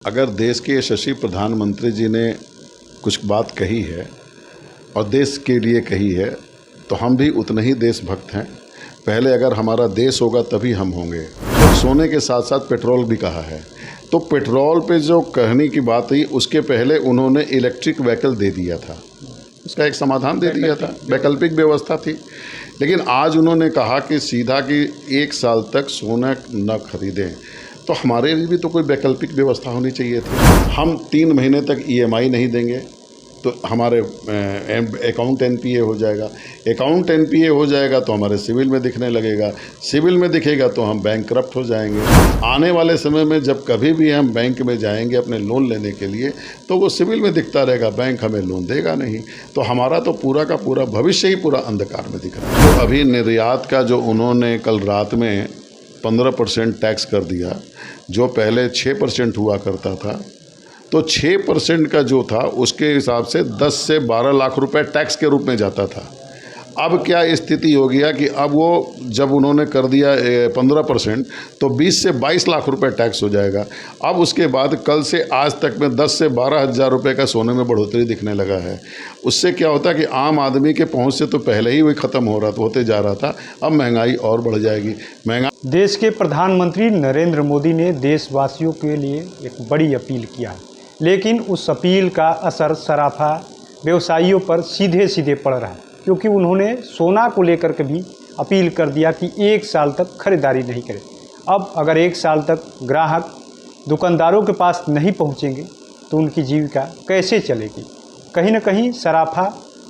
अगर देश के यशस्वी प्रधानमंत्री जी ने कुछ बात कही है और देश के लिए कही है तो हम भी उतने ही देशभक्त हैं। पहले अगर हमारा देश होगा तभी हम होंगे। सोने के साथ साथ पेट्रोल भी कहा है, तो पेट्रोल पे जो कहने की बात हुई उसके पहले उन्होंने इलेक्ट्रिक व्हीकल दे दिया था, उसका एक समाधान दे दिया था, वैकल्पिक व्यवस्था थी। लेकिन आज उन्होंने कहा कि सीधा कि 1 साल तक सोना न खरीदें, तो हमारे लिए भी तो कोई वैकल्पिक व्यवस्था होनी चाहिए थी। हम 3 महीने तक EMI नहीं देंगे तो हमारे अकाउंट NPA हो जाएगा, अकाउंट NPA हो जाएगा तो हमारे सिविल में दिखने लगेगा, सिविल में दिखेगा तो हम बैंकक्रप्ट हो जाएंगे। आने वाले समय में जब कभी भी हम बैंक में जाएंगे अपने लोन लेने के लिए तो वो सिविल में दिखता रहेगा, बैंक हमें लोन देगा नहीं, तो हमारा तो पूरा का पूरा भविष्य ही पूरा अंधकार में दिख रहा है। तो अभी निर्यात का जो उन्होंने कल रात में 15% टैक्स कर दिया, जो पहले 6% हुआ करता था, तो 6% का जो था उसके हिसाब से 10 से 12 लाख रुपए टैक्स के रूप में जाता था। अब क्या स्थिति हो गया कि अब वो जब उन्होंने कर दिया 15% तो 20 से 22 लाख रुपए टैक्स हो जाएगा। अब उसके बाद कल से आज तक में 10 से 12 हज़ार रुपये का सोने में बढ़ोतरी दिखने लगा है। उससे क्या होता है कि आम आदमी के पहुंच से तो पहले ही वही ख़त्म होते जा रहा था, अब महंगाई और बढ़ जाएगी। देश के प्रधानमंत्री नरेंद्र मोदी ने देशवासियों के लिए एक बड़ी अपील किया है, लेकिन उस अपील का असर सराफा व्यवसायियों पर सीधे सीधे पड़ रहा है, क्योंकि उन्होंने सोना को लेकर के भी अपील कर दिया कि 1 साल तक खरीदारी नहीं करें। अब अगर 1 साल तक ग्राहक दुकानदारों के पास नहीं पहुंचेंगे तो उनकी जीविका कैसे चलेगी। कहीं ना कहीं सराफा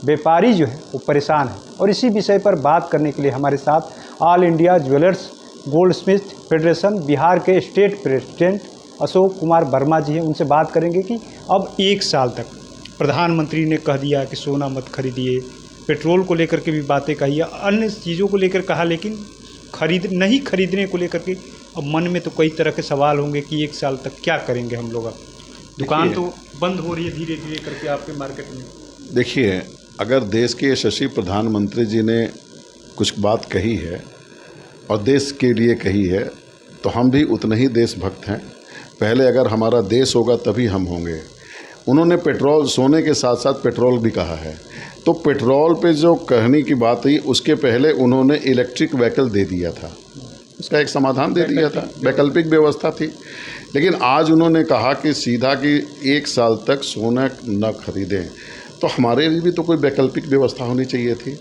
व्यापारी जो है वो परेशान है। और इसी विषय पर बात करने के लिए हमारे साथ all India jewellers Goldsmith federation Bihar के स्टेट प्रेसिडेंट अशोक कुमार वर्मा जी हैं। उनसे बात करेंगे कि अब 1 साल तक प्रधानमंत्री ने कह दिया कि सोना मत खरीदिए, पेट्रोल को लेकर के भी बातें कही है, अन्य चीज़ों को लेकर कहा, लेकिन नहीं खरीदने को लेकर के अब मन में तो कई तरह के सवाल होंगे कि 1 साल तक क्या करेंगे हम लोग। अब दुकान तो बंद हो रही है धीरे धीरे करके आपके मार्केट में। देखिए, अगर देश के यशस्वी प्रधानमंत्री जी ने कुछ बात कही है और देश के लिए कही है तो हम भी उतने ही देशभक्त हैं। पहले अगर हमारा देश होगा तभी हम होंगे। उन्होंने सोने के साथ साथ पेट्रोल भी कहा है, तो पेट्रोल पे जो कहने की बात हुई उसके पहले उन्होंने इलेक्ट्रिक व्हीकल दे दिया था, उसका एक समाधान दे दिया था, वैकल्पिक व्यवस्था थी। लेकिन आज उन्होंने कहा कि सीधा कि 1 साल तक सोना न खरीदें, तो हमारे लिए भी तो कोई वैकल्पिक व्यवस्था होनी चाहिए थी,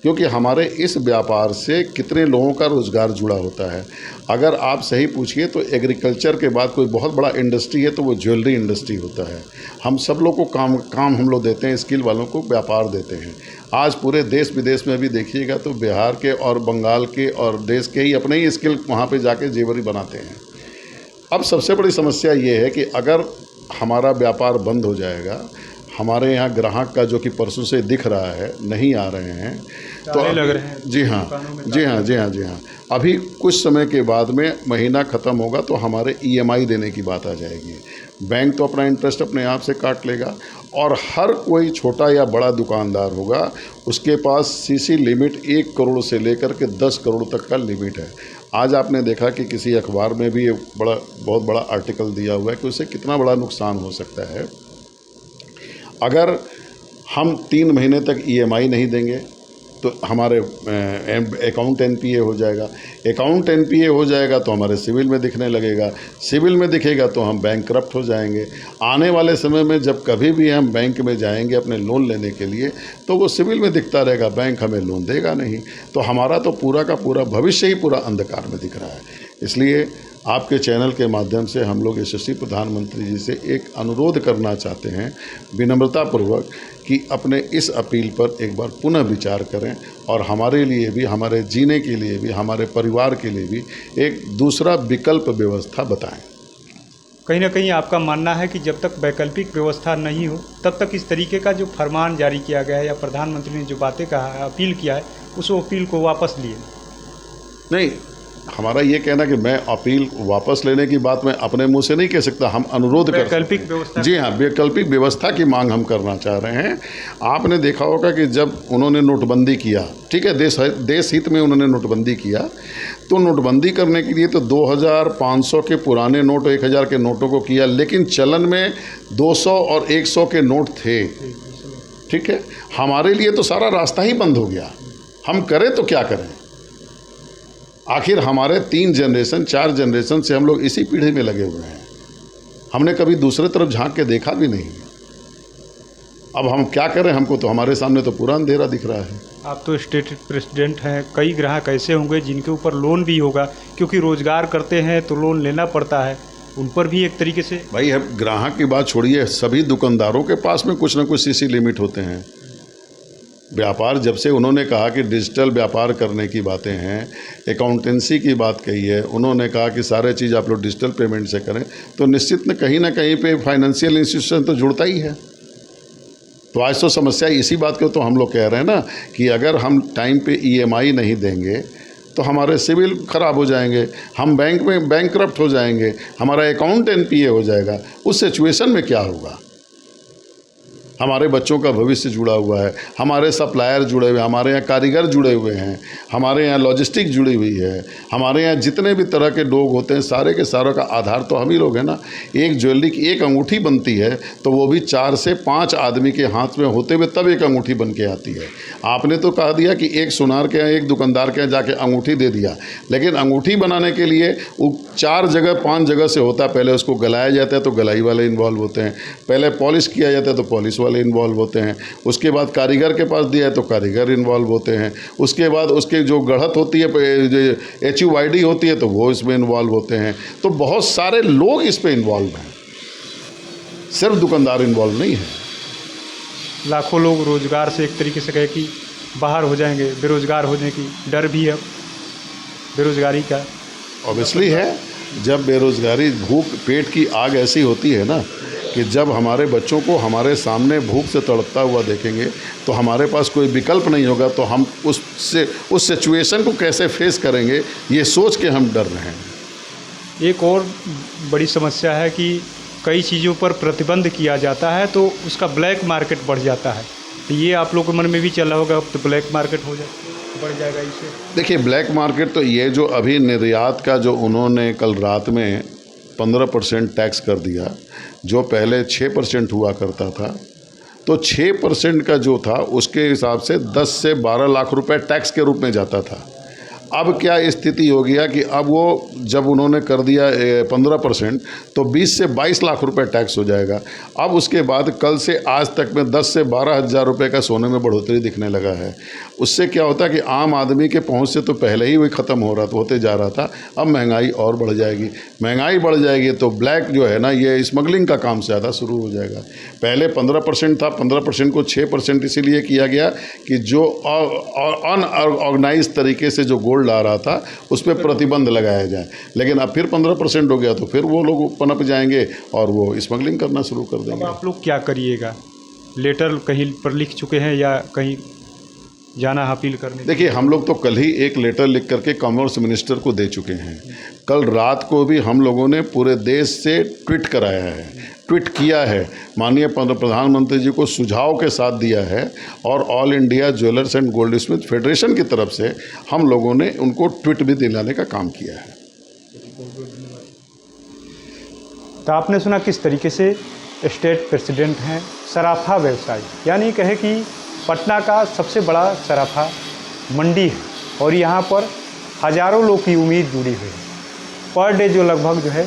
क्योंकि हमारे इस व्यापार से कितने लोगों का रोज़गार जुड़ा होता है। अगर आप सही पूछिए तो एग्रीकल्चर के बाद कोई बहुत बड़ा इंडस्ट्री है तो वो ज्वेलरी इंडस्ट्री होता है। हम सब लोग को काम हम लोग देते हैं, स्किल वालों को व्यापार देते हैं। आज पूरे देश विदेश में भी देखिएगा तो बिहार के और बंगाल के और देश के ही अपने ही स्किल वहाँ पे जाके जेवरी बनाते हैं। अब सबसे बड़ी समस्या ये है कि अगर हमारा व्यापार बंद हो जाएगा, हमारे यहाँ ग्राहक का जो कि परसों से दिख रहा है नहीं आ रहे हैं, तो लग रहे हैं। जी हाँ, अभी कुछ समय के बाद में महीना ख़त्म होगा तो हमारे EMI देने की बात आ जाएगी। बैंक तो अपना इंटरेस्ट अपने आप से काट लेगा और हर कोई छोटा या बड़ा दुकानदार होगा, उसके पास CC लिमिट 1 करोड़ से लेकर के 10 करोड़ तक का लिमिट है। आज आपने देखा कि किसी अखबार में भी बहुत बड़ा आर्टिकल दिया हुआ है कि उससे कितना बड़ा नुकसान हो सकता है। अगर हम 3 महीने तक EMI नहीं देंगे तो हमारे अकाउंट NPA हो जाएगा, अकाउंट NPA हो जाएगा तो हमारे सिविल में दिखने लगेगा, सिविल में दिखेगा तो हम बैंकक्रप्ट हो जाएंगे। आने वाले समय में जब कभी भी हम बैंक में जाएंगे अपने लोन लेने के लिए तो वो सिविल में दिखता रहेगा, बैंक हमें लोन देगा नहीं, तो हमारा तो पूरा का पूरा भविष्य ही पूरा अंधकार में दिख रहा है। इसलिए आपके चैनल के माध्यम से हम लोग यशस्वी प्रधानमंत्री जी से एक अनुरोध करना चाहते हैं विनम्रतापूर्वक कि अपने इस अपील पर एक बार पुनः विचार करें और हमारे लिए भी, हमारे जीने के लिए भी, हमारे परिवार के लिए भी एक दूसरा विकल्प व्यवस्था बताएं। कहीं ना कहीं आपका मानना है कि जब तक वैकल्पिक व्यवस्था नहीं हो तब तक इस तरीके का जो फरमान जारी किया गया है या प्रधानमंत्री ने जो बातें कहा है, अपील किया है, उस अपील को वापस लिए नहीं, हमारा ये कहना कि मैं अपील वापस लेने की बात मैं अपने मुंह से नहीं कह सकता, हम अनुरोध कर वैकल्पिक सकते हैं। व्यवस्था, जी हाँ, वैकल्पिक व्यवस्था की मांग हम करना चाह रहे हैं। आपने देखा होगा कि जब उन्होंने नोटबंदी किया, ठीक है, देश हित में उन्होंने नोटबंदी किया, तो नोटबंदी करने के लिए तो 2500 के पुराने नोट 1000 के नोटों को किया, लेकिन चलन में 200 और 100 के नोट थे, ठीक है। हमारे लिए तो सारा रास्ता ही बंद हो गया, हम करें तो क्या करें। आखिर हमारे 3 जनरेशन 4 जनरेशन से हम लोग इसी पीढ़ी में लगे हुए हैं, हमने कभी दूसरे तरफ झांक के देखा भी नहीं। अब हम क्या करें, हमको तो हमारे सामने तो पूरा अंधेरा दिख रहा है। आप तो स्टेट प्रेसिडेंट हैं, कई ग्राहक ऐसे होंगे जिनके ऊपर लोन भी होगा, क्योंकि रोजगार करते हैं तो लोन लेना पड़ता है, उन पर भी एक तरीके से। भाई अब ग्राहक की बात छोड़िए, सभी दुकानदारों के पास में कुछ ना कुछ सीसी लिमिट होते हैं। व्यापार जब से उन्होंने कहा कि डिजिटल व्यापार करने की बातें हैं, अकाउंटेंसी की बात कही है, उन्होंने कहा कि सारे चीज़ आप लोग डिजिटल पेमेंट से करें, तो निश्चित न कहीं पे फाइनेंशियल इंस्टीट्यूशन तो जुड़ता ही है। तो आज तो समस्या इसी बात को तो हम लोग कह रहे हैं ना कि अगर हम टाइम पे EMI नहीं देंगे तो हमारे सिविल ख़राब हो जाएंगे, हम बैंक में बैंकक्रप्ट हो जाएंगे, हमारा अकाउंट NPA हो जाएगा। उस सिचुएशन में क्या होगा। हमारे बच्चों का भविष्य जुड़ा हुआ है, हमारे सप्लायर जुड़े हुए हैं, हमारे यहाँ कारीगर जुड़े हुए हैं, हमारे यहाँ लॉजिस्टिक जुड़ी हुई है, हमारे यहाँ जितने भी तरह के लोग होते हैं सारे के सारों का आधार तो हम ही लोग हैं ना। एक ज्वेलरी की एक अंगूठी बनती है तो वो भी 4 से 5 आदमी के हाथ में होते हुए तब एक अंगूठी बन के आती है। आपने तो कहा दिया कि एक सुनार के यहाँ एक दुकानदार के यहाँ जाके अंगूठी दे दिया, लेकिन अंगूठी बनाने के लिए वो 4 जगह 5 जगह से होता है। पहले उसको गलाया जाता है तो गलाई वाले इन्वॉल्व होते हैं, पहले पॉलिश किया जाता है तो पॉलिश वाले इन्वॉल्व होते हैं, उसके बाद कारीगर के पास दिया है तो कारीगर इन्वॉल्व होते हैं, उसके बाद उसके जो गढ़त होती है HUID होती है तो वो इसमें इन्वॉल्व होते हैं। तो बहुत सारे लोग इस पे इन्वॉल्व हैं, सिर्फ दुकानदार इन्वॉल्व नहीं है। लाखों लोग रोजगार से एक तरीके से कहे कि बाहर हो जाएंगे, बेरोजगार होने की डर भी है बेरोजगारी का। ऑब्वियसली है, जब बेरोजगारी भूख पेट की आग ऐसी होती है ना कि जब हमारे बच्चों को हमारे सामने भूख से तड़पता हुआ देखेंगे तो हमारे पास कोई विकल्प नहीं होगा, तो हम उस सिचुएशन को कैसे फेस करेंगे ये सोच के हम डर रहे हैं। एक और बड़ी समस्या है कि कई चीज़ों पर प्रतिबंध किया जाता है तो उसका ब्लैक मार्केट बढ़ जाता है, तो ये आप लोगों के मन में भी चला होगा, अब तो ब्लैक मार्केट हो जाए बढ़ जाएगा इससे। देखिए ब्लैक मार्केट तो ये जो अभी निर्यात का जो उन्होंने कल रात में 15% टैक्स कर दिया, जो पहले 6% हुआ करता था, तो 6% का जो था उसके हिसाब से 10 से 12 लाख रुपए टैक्स के रूप में जाता था। अब क्या स्थिति हो गया कि अब वो जब उन्होंने कर दिया 15% तो 20 से 22 लाख रुपए टैक्स हो जाएगा। अब उसके बाद कल से आज तक में 10 से 12 हज़ार रुपये का सोने में बढ़ोतरी दिखने लगा है। उससे क्या होता है कि आम आदमी के पहुंच से तो पहले ही वही ख़त्म होते जा रहा था, अब महंगाई और बढ़ जाएगी। महंगाई बढ़ जाएगी तो ब्लैक जो है ना, ये स्मगलिंग का काम ज़्यादा शुरू हो जाएगा। पहले 15% था, 15% को 6% इसीलिए किया गया कि जो अनऑर्गेनाइज तरीके से जो गोल्ड आ रहा था उस पर प्रतिबंध लगाया जाए, लेकिन अब फिर 15% हो गया तो फिर वो लोग पनप जाएंगे और वो स्मगलिंग करना शुरू कर देंगे। आप लोग क्या करिएगा? लेटर कहीं पर लिख चुके हैं या कहीं जाना अपील करने? देखिए हम लोग तो कल ही एक लेटर लिख करके कॉमर्स मिनिस्टर को दे चुके हैं। कल रात को भी हम लोगों ने पूरे देश से ट्वीट कराया है, ट्वीट किया है, माननीय प्रधानमंत्री जी को सुझाव के साथ दिया है, और all India jewellers and gold Smith federation की तरफ से हम लोगों ने उनको ट्वीट भी दिलाने का काम किया है। तो आपने सुना किस तरीके से स्टेट प्रेसिडेंट हैं सराफा व्यवसायी, यानी कहे कि पटना का सबसे बड़ा सराफा मंडी है और यहाँ पर हज़ारों लोग की उम्मीद जुड़ी हुई है। पर डे जो लगभग जो है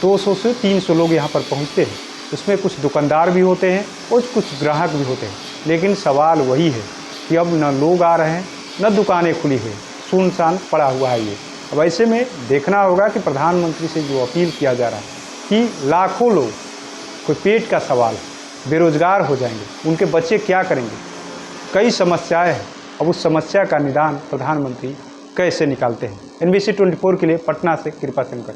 200 से 300 लोग यहाँ पर पहुँचते हैं, उसमें कुछ दुकानदार भी होते हैं और कुछ ग्राहक भी होते हैं, लेकिन सवाल वही है कि अब न लोग आ रहे हैं न दुकानें खुली हुई, सुनसान पड़ा हुआ है ये। अब ऐसे में देखना होगा कि प्रधानमंत्री से जो अपील किया जा रहा है कि लाखों लोग, कोई पेट का सवाल, बेरोजगार हो जाएंगे, उनके बच्चे क्या करेंगे, कई समस्याएं हैं। अब उस समस्या का निदान प्रधानमंत्री कैसे निकालते हैं। NBC 24 के लिए पटना से कृपा शंकर।